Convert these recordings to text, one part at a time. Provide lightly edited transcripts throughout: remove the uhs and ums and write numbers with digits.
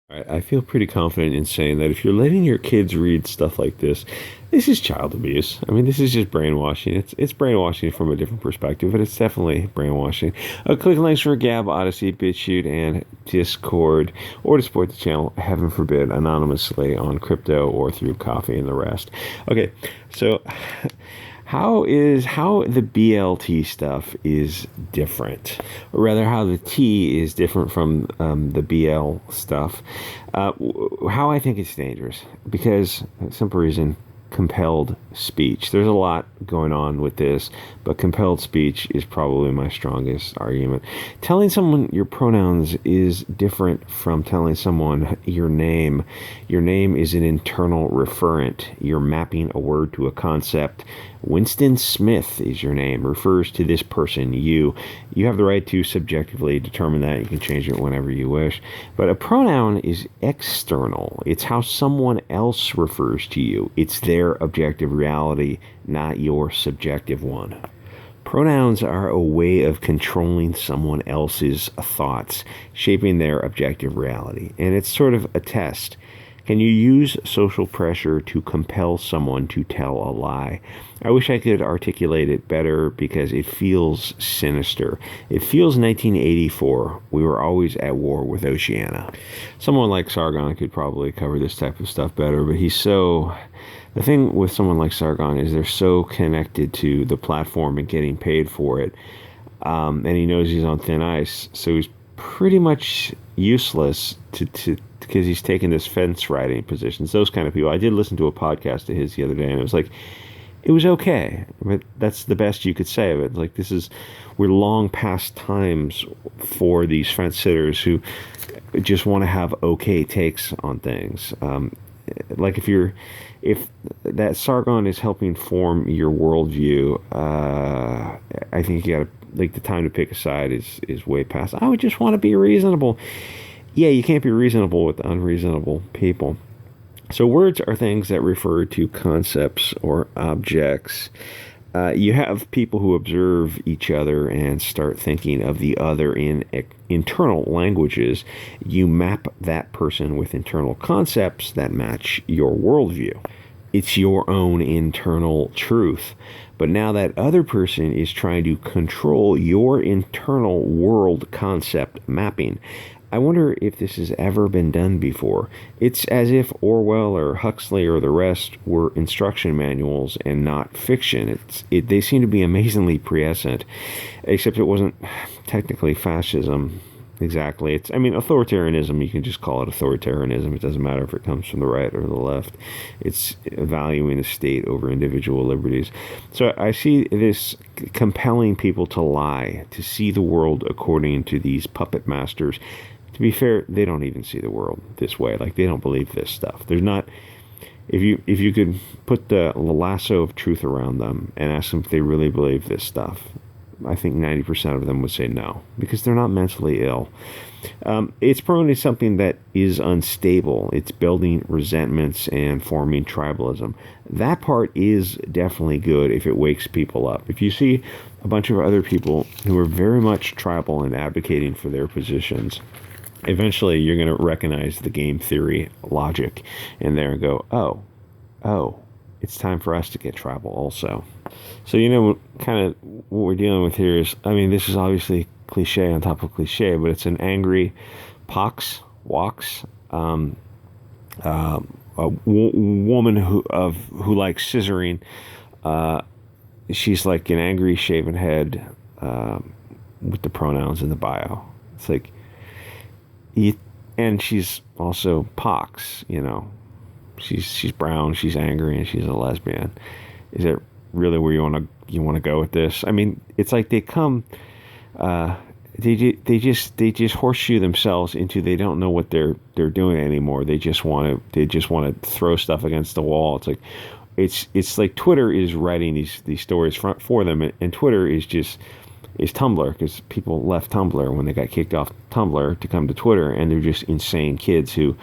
I feel pretty confident in saying that if you're letting your kids read stuff like this is child abuse. I mean, this is just brainwashing. It's brainwashing from a different perspective, but it's definitely brainwashing. Click links for Gab, Odysee, BitChute, and Discord, or to support the channel, heaven forbid, anonymously on crypto or through coffee and the rest. Okay, so how the BLT stuff is different, or rather how the T is different from the BL stuff. How I think it's dangerous, because simple reason, compelled speech. There's a lot going on with this, but compelled speech is probably my strongest argument. Telling someone your pronouns is different from telling someone your name. Your name is an internal referent. You're mapping a word to a concept. Winston Smith is your name, refers to this person, you. You have the right to subjectively determine that. You can change it whenever you wish. But a pronoun is external. It's how someone else refers to you. It's their objective reality, not your subjective one. Pronouns are a way of controlling someone else's thoughts, shaping their objective reality. And it's sort of a test. Can you use social pressure to compel someone to tell a lie? I wish I could articulate it better because it feels sinister. It feels 1984. We were always at war with Oceania. Someone like Sargon could probably cover this type of stuff better, but he's so... The thing with someone like Sargon is they're so connected to the platform and getting paid for it, and he knows he's on thin ice, so he's pretty much useless because he's taking this fence riding positions. Those kind of people. I did listen to a podcast of his the other day, and it was like, it was okay, but that's the best you could say of it. Like, we're long past times for these fence sitters who just want to have okay takes on things. Like if that Sargon is helping form your worldview, I think you gotta, like, the time to pick a side is way past. I would just want to be reasonable. Yeah, you can't be reasonable with unreasonable people. So words are things that refer to concepts or objects. You have people who observe each other and start thinking of the other in internal languages. You map that person with internal concepts that match your worldview. It's your own internal truth. But now that other person is trying to control your internal world concept mapping. I wonder if this has ever been done before. It's as if Orwell or Huxley or the rest were instruction manuals and not fiction. They seem to be amazingly prescient, except it wasn't technically fascism exactly. Authoritarianism, you can just call it authoritarianism. It doesn't matter if it comes from the right or the left. It's valuing the state over individual liberties. So I see this compelling people to lie, to see the world according to these puppet masters. To be fair, they don't even see the world this way. Like, they don't believe this stuff. There's not... If you could put the lasso of truth around them and ask them if they really believe this stuff, I think 90% of them would say no, because they're not mentally ill. It's probably something that is unstable. It's building resentments and forming tribalism. That part is definitely good if it wakes people up. If you see a bunch of other people who are very much tribal and advocating for their positions, eventually you're going to recognize the game theory logic in there and go, oh, it's time for us to get tribal also. So, kind of what we're dealing with here is, this is obviously cliche on top of cliche, but it's an angry pox walks, a woman who likes scissoring. She's like an angry shaven head with the pronouns in the bio. It's like, and she's also pox. She's brown, she's angry, and she's a lesbian. Is it really where you want to go with this? It's like they come, they just horseshoe themselves into, they don't know what they're doing anymore. They just want to throw stuff against the wall. It's like it's like Twitter is writing these stories for them, and Twitter is Tumblr, because people left Tumblr when they got kicked off Tumblr to come to Twitter, and they're just insane kids who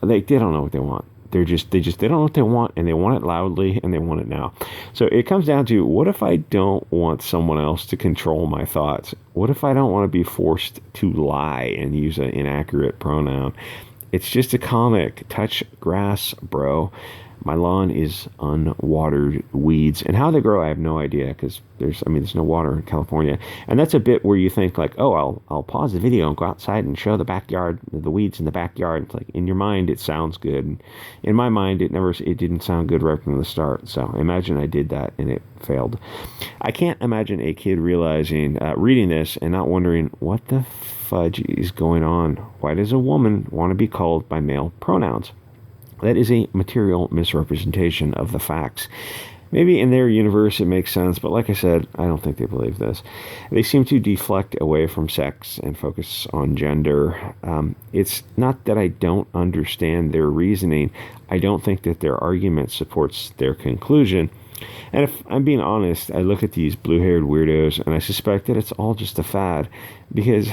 they don't know what they want. They don't know what they want, and they want it loudly, and they want it now. So it comes down to, what if I don't want someone else to control my thoughts? What if I don't want to be forced to lie and use an inaccurate pronoun? It's just a comic. Touch grass, bro. My lawn is unwatered weeds, and how they grow, I have no idea because there's no water in California, and that's a bit where you think like, oh, I'll pause the video and go outside and show the backyard, the weeds in the backyard. It's like in your mind it sounds good, and in my mind it didn't sound good right from the start. So imagine I did that and it failed. I can't imagine a kid realizing, reading this and not wondering what the fudge is going on. Why does a woman want to be called by male pronouns? That is a material misrepresentation of the facts. Maybe in their universe it makes sense, but like I said, I don't think they believe this. They seem to deflect away from sex and focus on gender. It's not that I don't understand their reasoning. I don't think that their argument supports their conclusion. And if I'm being honest, I look at these blue-haired weirdos and I suspect that it's all just a fad because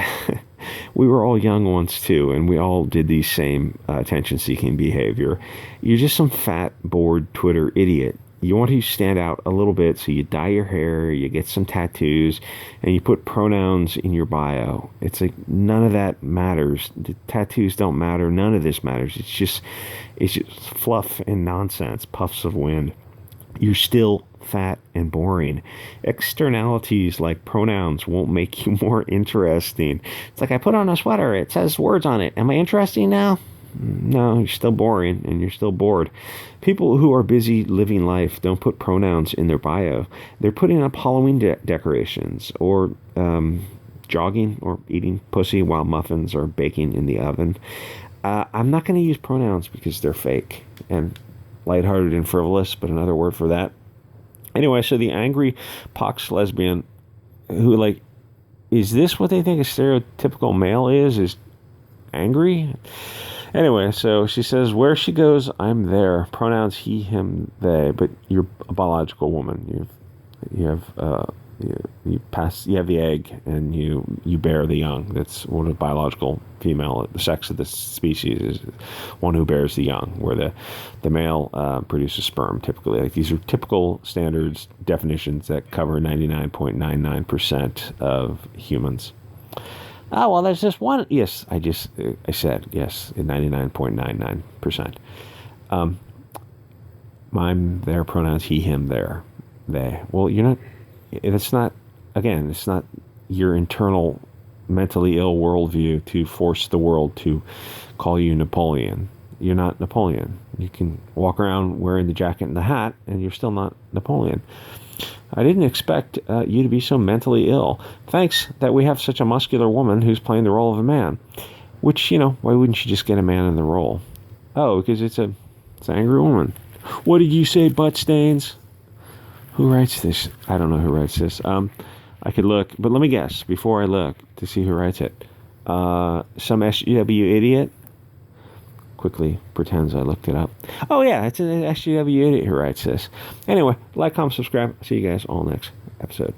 we were all young once too, and we all did these same attention-seeking behavior. You're just some fat, bored Twitter idiot. You want to stand out a little bit, so you dye your hair, you get some tattoos, and you put pronouns in your bio. It's like none of that matters. The tattoos don't matter. None of this matters. It's just fluff and nonsense, puffs of wind. You're still fat and boring. Externalities like pronouns won't make you more interesting. It's like I put on a sweater, it says words on it. Am I interesting now? No, you're still boring and you're still bored. People who are busy living life don't put pronouns in their bio. They're putting up Halloween decorations or jogging or eating pussy while muffins are baking in the oven. I'm not going to use pronouns because they're fake and lighthearted and frivolous, but another word for that. Anyway, so the angry pox lesbian who, like, is this what they think a stereotypical male is angry? Anyway, so she says, where she goes, I'm there. Pronouns he, him, they, but you're a biological woman. You have the egg and you bear the young. That's what a biological female, the sex of the species is one who bears the young, where the male produces sperm typically. Like, these are typical standards, definitions that cover 99.99% of humans. Oh, well, there's just one. Yes, I said yes, 99.99%. I'm their pronouns he, him, their, they. Well, you're not. It's not your internal mentally ill worldview to force the world to call you Napoleon. You're not Napoleon. You can walk around wearing the jacket and the hat, and you're still not Napoleon. I didn't expect you to be so mentally ill. Thanks that we have such a muscular woman who's playing the role of a man. Which, why wouldn't you just get a man in the role? Oh, because it's an angry woman. What did you say, butt stains? Who writes this? I don't know who writes this. I could look, but let me guess before I look to see who writes it. Some SGW idiot quickly pretends I looked it up. Oh yeah, it's an SGW idiot who writes this. Anyway, like, comment, subscribe. See you guys all next episode.